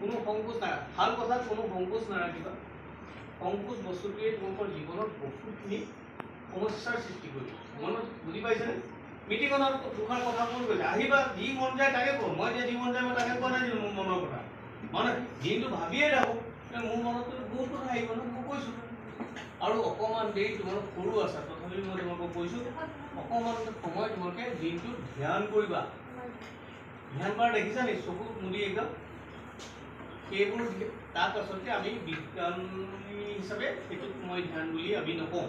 কোনো সংকোচ নাই, ভাল কথা কোনো সংকোচ নাৰাখিবা। সংকোচ বস্তুটোৱে তোমালোকৰ জীৱনত বহুতখিনি সমস্যাৰ সৃষ্টি কৰিব। মনত বুজি পাইছেনে? মিটিঙত দুখাৰ কথা কৈ কৈছে, আহিবা যি মন যায় তাকে কওঁ। মই এতিয়া যি মন যায় মই তাকে কোৱা নাই মোৰ মনৰ কথা। মানে দিনটো ভাবিয়ে থাকোঁ, মোৰ মনতো বহুত কথা আহিব ন, মই কৈছোঁ। আৰু অকণমান দেৰি তোমালোক সৰু আছা, তথাপিও মই তোমালোকক কৈছোঁ, অকণমান সময় তোমালোকে দিনটোত ধ্যান কৰিবা। ধ্যান কৰা দেখিছা নি? চকু মুদি একদম সেইবোৰ তাক আচলতে আমি বিজ্ঞানী হিচাপে সেইটোক মই ধ্যান বুলি আমি নকওঁ।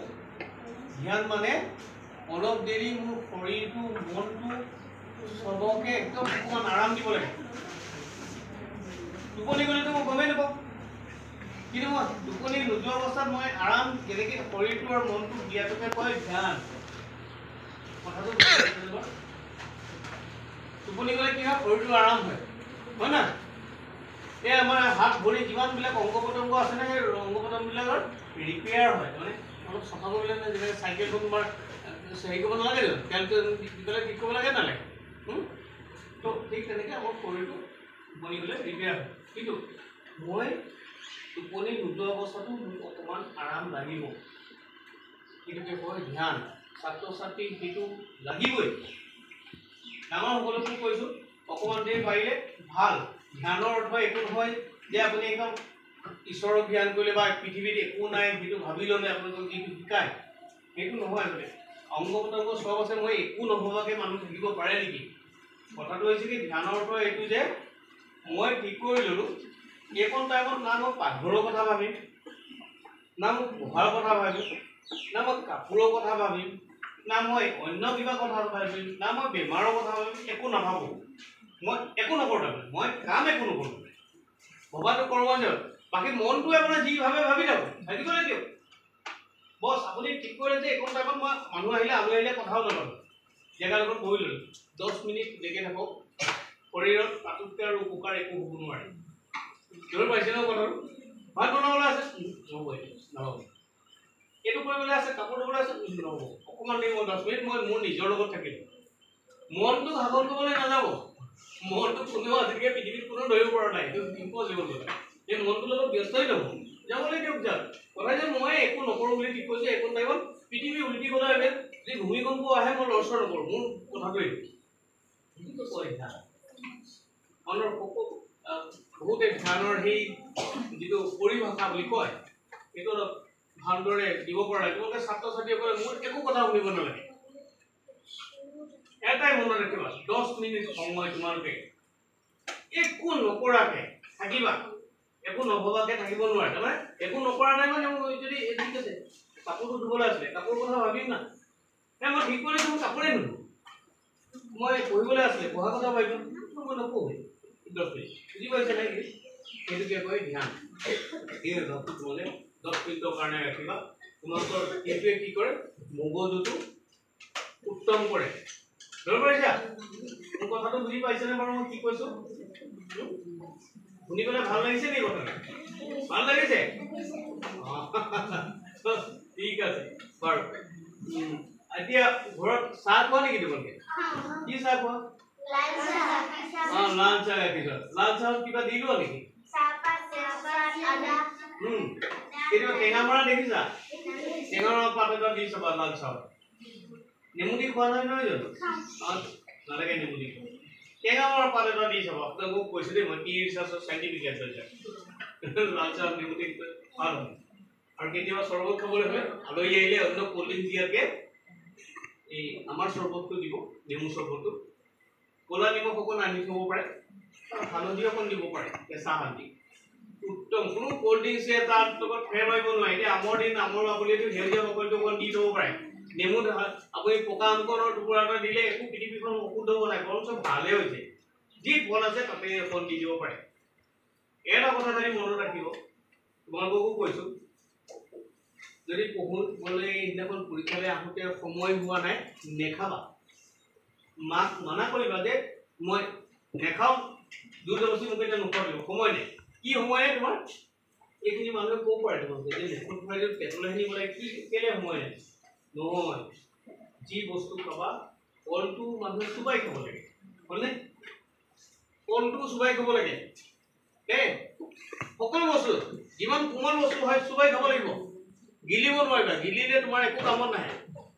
ধ্যান মানে অলপ দেৰি মোৰ শৰীৰটো মনটো চবকে একদম অকণমান আৰাম দিব লাগে। টোপনি গ'লেতো মই গমেই নাপাওঁ, কিন্তু মই টোপনি নোযোৱা অৱস্থাত মই আৰাম কেনেকৈ শৰীৰটো আৰু মনটো দিয়াটোকে কয় ধ্যান। কথাটো টোপনি গ'লে কি হয়? শৰীৰটো আৰাম হয়, হয় না? এই আমাৰ হাত ভৰি যিমানবিলাক অংগ পতংগ আছে নহয়, সেই অংগ পতংগবিলাকৰ ৰিপেয়াৰ হয়। মানে অলপ চফা কৰিবলৈ যেনেকৈ চাইকেলখন তোমাৰ হেৰি কৰিব নালাগে জানো, তেলটো দি পেলাই ঠিক কৰিব লাগে নালাগে? তো ঠিক তেনেকৈ আমাৰ শৰীৰটো টোপনি গ'লে ৰিপেয়াৰ হয়। কিন্তু মই টোপনি নোযোৱা অৱস্থাটো মোক অকণমান আৰাম লাগিব, সেইটোকে কয় ধ্যান। ছাত্ৰ ছাত্ৰীক সেইটো লাগিবই। ডাঙৰ সকলোকো কৈছোঁ, অকণমান দেৰি পাৰিলে ভাল। ধ্যানৰ অৰ্থ একো নহয় যে আপুনি একদম ঈশ্বৰক ধ্যান কৰিলে বা পৃথিৱীত একো নাই সেইটো ভাবি ল'লে আপোনালোকক যিটো শিকায় সেইটো নহয়। বোলে অংগ পতংগ চব আছে, মই একো নভবাকৈ মানুহ থাকিব পাৰে নেকি? কথাটো হৈছে কি, ধ্যানৰ অৰ্থ এইটো যে মই ঠিক কৰি ল'লোঁ এইকণ টাইমত না মই পাকঘৰৰ কথা ভাবিম, না মই পঢ়াৰ কথা ভাবিম, না মই কাপোৰৰ কথা ভাবিম, না মই অন্য কিবা কথা ভাবিম, না মই বেমাৰৰ কথা ভাবিম, একো নাভাবোঁ। মই একো নকৰোঁ, তাৰমানে মই কাম একো নকৰোঁ। ভবাটো কৰোঁ দিয়ক, বাকী মনটোৱে আপোনাৰ যি ভাবে ভাবি থাকক, থাকিবলৈ দিয়ক। বছ আপুনি ঠিক কৰিলে যে এইকণ টাইমত মই মানুহ আহিলে আলহী আহিলে কথাও নল'লোঁ, জেগাৰ লগত বহি ল'লোঁ। 10 মিনিট দেখি থাকক, শৰীৰত তাতোতকৈ আৰু উপকাৰ একো হ'ব নোৱাৰে। ধৰি পাইছে ন কথাটো? ভাত বনাবলৈ আছে, নহ'ব। এইটো কৰিবলৈ আছে, কাপোৰ ধুবলৈ আছে, নহ'ব। অকণমান দেৰি মই 10 মিনিট মই মোৰ নিজৰ লগত থাকিলোঁ। মনটো শাসন কৰিবলৈ নাযাব। মনটো কোনেও আজিলৈকে পৃথিৱীত কোনো ধৰিব পৰা নাই, এইটো ইম্পচিবল কথা। এই মনটোৰ লগত ব্যস্তই নহ'ব, যাবলৈ দিয়ক যাওক। কথা যে মই একো নকৰোঁ বুলি ঠিক কৈছোঁ, একো টাইমত পৃথিৱী উলটি গ'লে এবাৰ যদি ভূমিকম্প আহে মই লৰচৰ নকৰোঁ। মোৰ কথাটো এইটো কয় ধ্যান। মনৰ বহুতে ধ্যানৰ সেই যিটো পৰিভাষা বুলি কয় সেইটো অলপ ভালদৰে দিব পৰা নাই। তোমালোকে ছাত্ৰ ছাত্ৰীসকলে মোৰ একো কথা শুনিব নালাগে, এটাই মনত ৰাখিবা, 10 মিনিট সময় তোমালোকে একো নকৰাকৈ থাকিবা। একো নভবাকৈ থাকিব নোৱাৰে। তাৰমানে একো নকৰা নাই মানে মই যদি ঠিক আছে কাপোৰটো ধুবলৈ আছিলে, কাপোৰ কথা ভাবিম না, মই ঠিক কৰিছোঁ মই কাপোৰেই নুধো। মই পঢ়িবলৈ আছিলে, পঢ়া কথা ভাবিম, মই নপঢ়োঁ। 10 মিনিট বুজি পাইছে নেকি? সেইটোকে কয় ধ্যান। এই ৰসটো তোমালোকে 10 মিনিটৰ কাৰণে ৰাখিবা। তোমালোকৰ এইটোৱে কি কৰে? মগজুটো উত্তম কৰে। ধৰিব পাৰিছা? মোৰ কথাটো বুজি পাইছেনে বাৰু? মই কি কৈছোঁ শুনি পেলাই ভাল লাগিছে নেকি? কথাটো ভাল লাগিছে? ঠিক আছে বাৰু। এতিয়া ঘৰত চাহ খোৱা নেকি তোমালোকে? কি চাহ খোৱা? লাল চাহ গাখীৰ। লাল চাহত কিবা দি লোৱা নেকি? কেতিয়াবা টেঙা মৰা দেখিছা? টেঙা মৰা পাত এটা দি চাবা লাল চাহত। নেমু দি খোৱা নাই নহয় জানো? নালাগে নেমু দি খোৱা, টেঙা মৰা পাত এটা দি চাবা। আপোনালোকক কৈছোঁ দেই, মই কি ৰিচাৰ্চৰ চাইণ্টিফিক এডভাইজাৰ। লাল চাহ নেমু দি ভাল হয়। আৰু কেতিয়াবা চৰবত খাবলৈ হ'লে আলহী আহিলে অন্য ক'ল্ড ড্ৰিংক দিয়াতকৈ এই আমাৰ চৰবতটো দিব, নেমু চৰবতটো। ক'লা নিমখ অকণ আনি থ'ব পাৰে, হালধি অকণ দিব পাৰে, কেঁচা হালধি। উত্তম। কোনো ক'ল্ড ড্ৰিংকছে তাৰ লগত ফেৰ মাৰিব নোৱাৰে। এতিয়া আমৰ দিন, আমৰ বাকলিটো সেউজীয়া বাকলিটো অকণ দি থ'ব পাৰে। নেমু আপুনি পকা আমকলৰ টুকুৰা এটা দিলে একো পৃথিৱীখন অশুদ্ধ হ'ব নাই, বৰঞ্চ ভালে হৈছে। যি ফল আছে তাতে অকণ দি দিব পাৰে। এটা কথা যদি মনত ৰাখিব, তোমালোককো কৈছোঁ, যদি পঢ়িবলৈ সেইদিনাখন পৰীক্ষালৈ আহোঁতে সময় হোৱা নাই, নেখাবা। মাক মানা কৰিবা যে মই নেখাওঁ, দুই জবস্তি মোক এতিয়া নোখোৱা দিব, সময় নাই। কি সময় নাই তোমাৰ? এইখিনি মানুহে ক'ব পাৰে তোমালোকে যে মুখত ভৰাই দিওঁ পেটলৈ নিব লাগে, কি কেলে সময় নাই? নহয়, যি বস্তু খাবা কলটো মানুহে চুবাই খাব লাগে, হ'লনে? কলটো চুবাই খাব লাগে। এই সকলো বস্তু যিমান কোমল বস্তু হয় চুবাই খাব লাগিব, গিলিব নোৱাৰিবা, গিলিলে তোমাৰ একো কামত নাহে।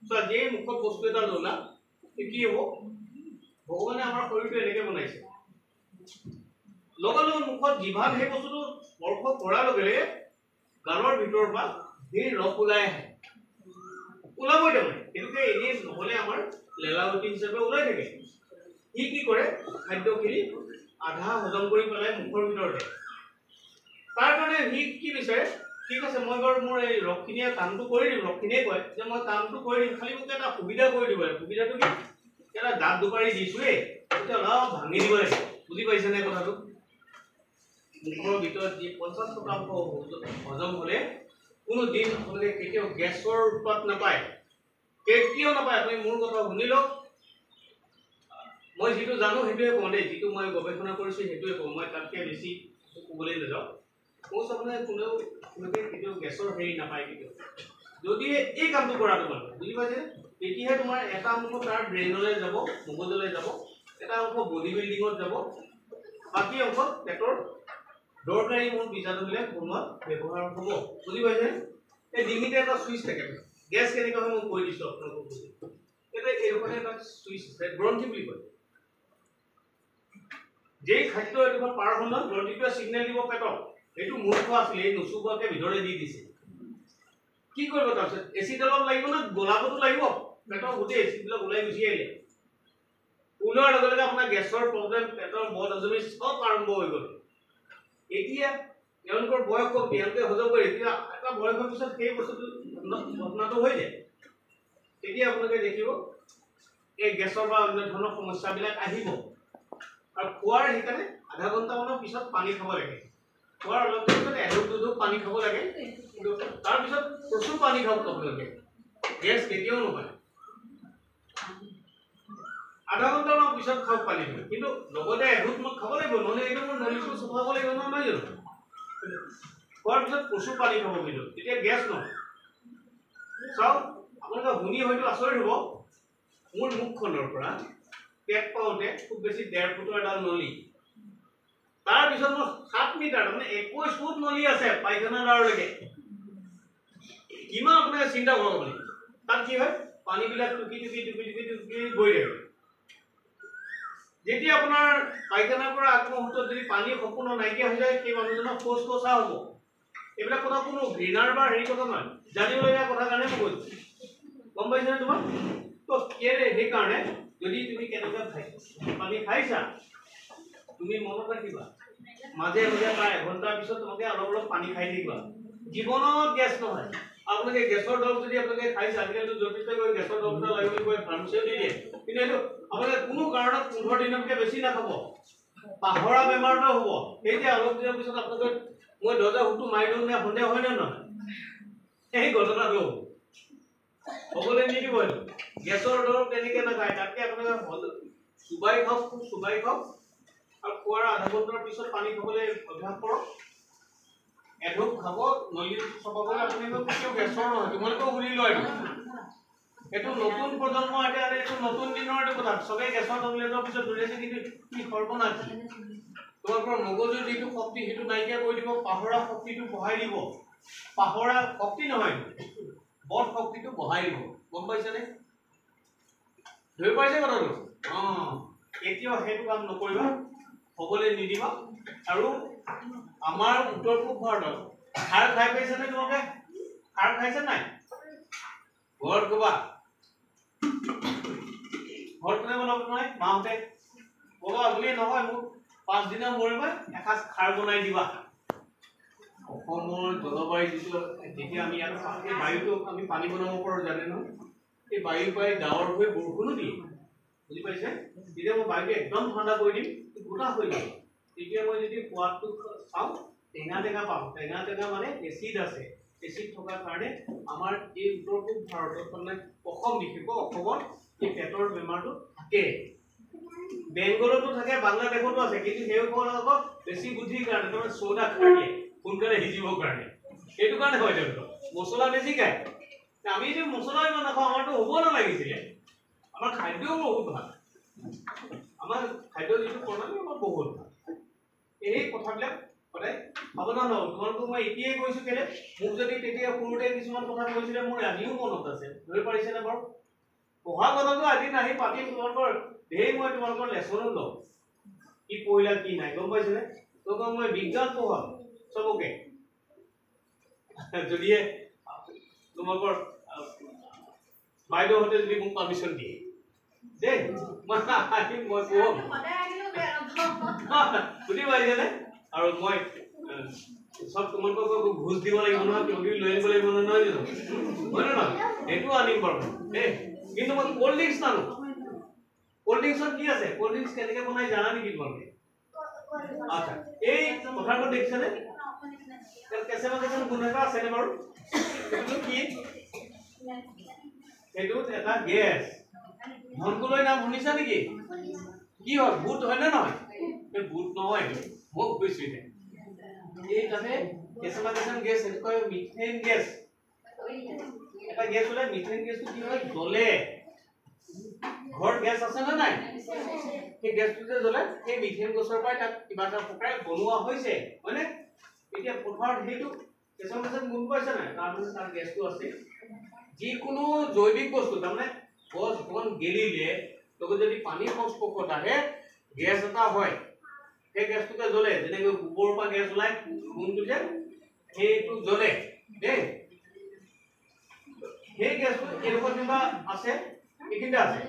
চোৱা যে মুখত বস্তু এটা ল'লা কি হ'ব, ভগৱানে আমাৰ শৰীৰটো এনেকৈ বনাইছে, লগে মুখত জিভাত সেই বস্তুটো স্পৰ্শ কৰাৰ লগে লগে গালৰ ভিতৰৰ পৰা সেই ৰস ওলাই আহে, ওলাবই তাৰমানে। সেইটোকে এনেই নহ'লে আমাৰ লেলাৱতী হিচাপে ওলাই থাকে। সি কি কৰে, খাদ্যখিনি আধা হজম কৰি পেলাই মুখৰ ভিতৰতে। তাৰ কাৰণে সি কি বিচাৰে, ঠিক আছে মই বাৰু মোৰ এই ৰসখিনিয়ে কামটো কৰি দিম, ৰসখিনিয়ে কয় যে মই কামটো কৰি দিম, খালি মোক এটা সুবিধা কৰি দিব লাগে। সুবিধাটো কি, এটা দাঁত দুপাৰি দিছোঁৱেই, তেতিয়া অলপ ভাঙি দিব লাগে। বুজি পাইছেনে কথাটো? মুখৰ ভিতৰত যি 50% হজম হ'লে কোনো দিন আপোনালোকে কেতিয়াও গেছৰ উৎপাত নাপায়, কেতিয়াও নাপায়। আপুনি মোৰ কথা শুনি লওক, মই যিটো জানো সেইটোৱে কওঁ দেই, যিটো মই গৱেষণা কৰিছোঁ সেইটোৱে কওঁ, মই তাতকৈ বেছি ক'বলৈ নাযাওঁ। কৈছোঁ আপোনাৰ কোনোকে কেতিয়াও গেছৰ হেৰি নাপায় কেতিয়াও, যদি এই কামটো কৰা তোমালোক। বুজি পাইছে? তেতিয়াহে তোমাৰ এটা অংশ তাৰ ব্ৰেইনলৈ যাব, মগজলৈ যাব, এটা অংশ বডি বিল্ডিঙত যাব, বাকী অংশ পেটৰ দৰকাৰী মোৰ বীজাণুবিলাক বনোৱাত ব্যৱহাৰ হ'ব। বুজি পাইছে? এই ডিঙিতে এটা চুইচ থাকে, গেছ কেনেকৈ হয় মই কৈ দিছোঁ আপোনালোকক। বুজি এতিয়া এইডোখৰতে এটা চুইচ আছে, গ্ৰন্থি বুলি কয়। যেই খাদ্য এডোখৰ পাৰ হ'ল নহয়, গ্ৰন্থিটোৱে ছিগনেল দিব পেটক, এইটো মূৰ্খ আছিলে, এই নুচুকোৱাকৈ ভিতৰলৈ দি দিছে। কি কৰিব তাৰপিছত, এচিড অলপ লাগিব না, গলাবতো লাগিব, পেটৰ গোটেই এচিডবিলাক ওলাই গুচি আহিলে। ওলোৱাৰ লগে লগে আপোনাৰ গেছৰ প্ৰব্লেম, পেটৰ বদ হজমি চব আৰম্ভ হৈ গ'ল। এতিয়া তেওঁলোকৰ বয়স কম, তেওঁলোকে হজম কৰে, এতিয়া এটা বয়সৰ পিছত সেই বস্তুটো ঘটনাটো হৈ যায়। তেতিয়া আপোনালোকে দেখিব এই গেছৰ বা অন্য ধৰণৰ সমস্যাবিলাক আহিব। আৰু খোৱাৰ সেইকাৰণে আধা ঘণ্টামানৰ পিছত পানী খাব লাগে, খোৱাৰ অলপ পিছত এঢোক দুঢোক পানী খাব লাগে, কিন্তু তাৰপিছত প্ৰচুৰ পানী খাব আপোনালোকে, গেছ কেতিয়াও নহয়। আধা ঘণ্টামানৰ পিছত খাওক পানী, কিন্তু লগতে এঢোক মই খাব লাগিব, নহ'লে এইটো মোৰ নলীটো চফাব লাগিব নহয় জানো। খোৱাৰ পিছত প্ৰচুৰ পানী খাব, কিন্তু তেতিয়া গেছ নহয়। চাওক আপোনালোকে শুনি হয়তো আচৰিত হ'ব, মোৰ মুখখনৰ পৰা পেট পাওঁতে খুব বেছি 1.5 ফুটৰ এডাল নলী, তাৰপিছত মোৰ 7 মিটাৰ, তাৰমানে 21 ফুট নলী আছে পায়খানাদাৰলৈকে। কিমান আপোনালোকে চিন্তা কৰক আপুনি, তাত কি হয়, পানীবিলাক টুকি টুকি টুকি টুকি টুকি গৈ থাকে। যেতিয়া আপোনাৰ পায়খানাৰ পৰা আগমুহূৰ্তত যদি পানী সম্পূৰ্ণ নাইকিয়া হৈ যায়, সেই মানুহজনৰ শৌচ কচা হ'ব। এইবিলাক কথা কোনো ঘৃণাৰ বা হেৰি কথা নহয়, জানিবলগীয়া কথা কাৰণে মই কৈছোঁ। গম পাইছেনে তোমাৰ? তো সেইকাৰণে যদি তুমি কেনেকুৱা পানী খাইছা, তুমি মনত ৰাখিবা, মাজে মাজে প্ৰায় এঘণ্টাৰ পিছত তোমালোকে অলপ অলপ পানী খাই থাকিবা। জীৱনত গেছ নহয়। আপোনালোকে গেছৰ দৰৱ যদি আপোনালোকে খাইছে, আজিকালিতো জটিলতে গৈ গেছৰ দৰৱ এটা লাগিব বুলি কৈ ফাৰ্মাচীও দি দিয়ে, কিন্তু এইটো আপোনালোকে কোনো কাৰণত 15 দিনতকৈ বেছি নাখাব, পাহৰা বেমাৰটো হ'ব। সেই যে অলপ দিনৰ পিছত আপোনালোকে মই দৰ্জা হুকটো মাৰি দিওঁ নে সন্দেহ হয় নে নহয়, সেই ঘটনাটো হ'ব। হ'বলৈ নিদিব এইটো। গেছৰ দৰৱ তেনেকৈ নাখায়, তাতকৈ আপোনালোকে চুবাই খাওক, খুব চুবাই খাওক, আৰু খোৱাৰ আধা ঘণ্টাৰ পিছত পানী খাবলৈ অভ্যাস কৰক। এঢোক খাব, নলী চপাবলৈ আপোনালোকে কেতিয়াও গেছৰ নহয়, তোমালোকেও শুনি লোৱা এইটো নতুন প্ৰজন্ম, এতিয়া এইটো নতুন দিনৰ এইটো কথা। চবেই গেছৰ টেবলেটৰ পিছত দৌৰিছে, কিন্তু কি সৰ্বনাশ, তোমালোকৰ মগজুৰ যিটো শক্তি সেইটো নাইকিয়া কৰি দিব, পাহৰা শক্তিটো বঢ়াই দিব। পাহৰা শক্তি নহয়, বদ শক্তিটো বঢ়াই দিব। গম পাইছেনে? ধৰি পাইছে কথাটো? এতিয়াও সেইটো কাম নকৰিবা, হ'বলৈ নিদিবা। আৰু আমাৰ উত্তৰ পূব ভাৰতত খাৰ খাই পাইছেনে তোমালোকে? খাৰ খাইছে নাই? ঘৰত ক'বা, ঘৰত কোনে বনাব নহয়, মাহঁতে ক'বা বুলি নহয়, মোক 5 দিনৰ মূৰে মূৰে এসাঁজ খাৰ বনাই দিবা। অসমৰ জলবায়ু যিটো, যেতিয়া আমি ইয়াত এই বায়ুটো আমি পানী বনাব পাৰোঁ জানে নহয়, এই বায়ুৰ পৰাই ডাৱৰ হৈ বৰষুণো দিয়ে। বুজি পাইছে? যেতিয়া মই বায়ুটো একদম ঠাণ্ডা কৰি দিম, গোটা হৈ যাব। তেতিয়া মই যদি সোৱাদটো চাওঁ, টেঙা টেঙা পাওঁ। টেঙা টেঙা মানে এচিড আছে, এচিড থকাৰ কাৰণে আমাৰ এই উত্তৰ পূব ভাৰতত, মানে অসম, বিশেষকৈ অসমত এই পেটৰ বেমাৰটো থাকে। বেংগলতো থাকে, বাংলাদেশতো আছে, কিন্তু সেইসকল আকৌ বেছি বুদ্ধিৰ কাৰণে তাৰমানে চৌদা খাই দিয়ে সোনকালে সিজিবৰ কাৰণে। সেইটো কাৰণে হয় তেওঁলোকৰ মছলা বেছি খায়। আমি যদি মছলা ইমান নাখাওঁ, আমাৰতো হ'ব নালাগিছিলে। আমাৰ খাদ্যও বহুত ভাল, আমাৰ খাদ্য যিটো প্ৰণালী আমাৰ বহুত ভাল। এই কথাবিলাক সদায় আপোনাৰ তোমালোকক মই এতিয়াই কৈছো কেলে মোক যদি তেতিয়া সৰুতে কিছুমান কথা কৈছিলে মোৰ আজিও মনত আছে ধৰি পাৰিছেনে বাৰু পঢ়া কথাটো আজি নাহি পাতি তোমালোকৰ ধেৰ মই তোমালোকৰ লেচনো লওঁ কি পঢ়িলা কি নাই গম পাইছেনে তোক মই বিজ্ঞান পঢ়াম চবকে যদিহে তোমালোকৰ বাইদেউহঁতে যদি মোক পাৰ্মিশ্যন দিয়ে দেই মই আহিম মই পঢ়াম বুজি পাইছেনে আৰু মই সব তোমালোকক ঘুষ দিব লাগিব নহয় কিয় লৈ আনিব লাগিব নহয় জানো হয় নহয় এইটো আনিম বাৰু দেই কিন্তু মই কোল্ড ড্ৰিংকছ নানো কোল্ড ড্ৰিংকছত কি আছে কোল্ড ড্ৰিংকছ কেনেকৈ বনাই জানা নেকি তোমালোকে আচ্ছা এই কথাটো দেখিছেনে কেঁচা কেঁচা গোন্ধ এটা আছেনে বাৰু সেইটো কি সেইটো এটা গেছ ধনকুলৈ নাম শুনিছা নেকি কি হয় ভূত হয় নে নহয় এই ভূত নহয় মোক কৈছো এই তাতে কেঁচা কেঁচা গেছ সেইটো কয় মিথেন গেছ এটা গেছ ওলাই মিথেন গেছটো কি হয় জ্বলে ঘৰত গেছ আছে নে নাই সেই গেছটো যে জ্বলে সেই মিথেন গেছৰ পৰাই তাক কিবা এটা প্ৰকাৰে বনোৱা হৈছে হয়নে এতিয়া পথাৰত সেইটো কেঁচা কেঁচা গোন্ধ পাইছে নাই তাৰমানে তাৰ গেছটো আছে যিকোনো জৈৱিক বস্তু তাৰমানে গছ বন গেলিলে লগত যদি পানীৰ সংস্পৰ্শত আহে গেছ এটা হয় সেই গেছটোকে জ্বলে যেনেকৈ গোবৰৰ পৰা গেছ ওলাই গোন্ধটো যে সেইটো জ্বলে দেই সেই গেছটো এনেকুৱা কিবা আছে এইখিনিতে আছে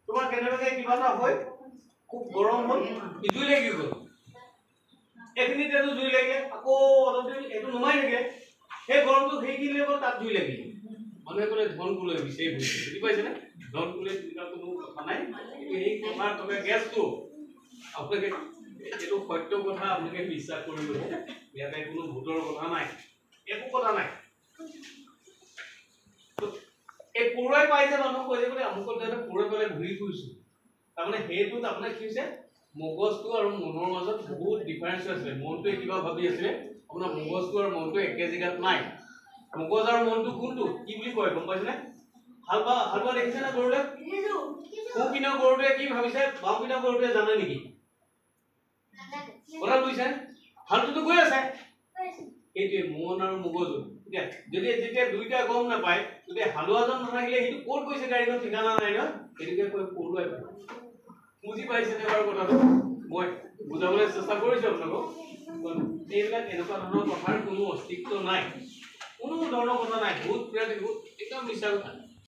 তোমাৰ কেনেবাকে কিবা এটা হয় খুব গৰম হ'ল জুই লাগি গ'ল এইখিনিতে জুই লাগিলে আকৌ অলপ দেৰি এইটো নুমাই থাকে সেই গৰমটো সেইখিনি গ'ল তাত জুই লাগিলে মানুহে ক'লে ধন কুলৈ বিচাৰি ফুৰিছে বুজি পাইছেনে ধন কুলৈ তেনেকুৱা কোনো কথা নাই কিন্তু সেই কথাৰ থকা গেছটো আপোনালোকে এইটো সত্য কথা আপোনালোকে বিশ্বাস কৰিব ইয়াতে কোনো ভূতৰ কথা নাই একো কথা নাই এই পৰুৱাই পাই যে মানুহ কৈ যে বোলে আমুকত যে পৰুৱাই পালে ঘূৰি ফুৰিছো তাৰমানে সেইটোত আপোনাৰ কি হৈছে মগজটো আৰু মনৰ মাজত বহুত ডিফাৰেঞ্চ আছিলে মনটোৱে কিবা ভাবি আছিলে আপোনাৰ মগজটো আৰু মনটো একে জেগাত নাই মগজ আৰু মনটো কোনটো কি বুলি কয় গম পাইছেনে হালবা দেখিছেনে গৰুৰে সোঁ পিনৰ গৰুটোৱে কি ভাবিছে বাওঁ পিনৰ গৰুটোৱে জানে নেকি কথা বুজিছে হালটোতো গৈ আছে সেইটোৱে মন আৰু মগজু এতিয়া যদি যেতিয়া দুইটা গম নাপায় তেতিয়া হালোৱাজন নাথাকিলে সেইটো ক'ত গৈছে গাড়ীখন ঠিকানা নাই ন সেইটোকে কৈ পৰুৱাই পায় বুজি পাইছেনে বাৰু কথাটো মই বুজাবলৈ চেষ্টা কৰিছো আপোনালোকক এইবিলাক এনেকুৱা ধৰণৰ কথাৰ কোনো অস্তিত্ব নাই কোনো ধৰণৰ কথা নাই ভূত প্ৰেত একদম মিছা কথা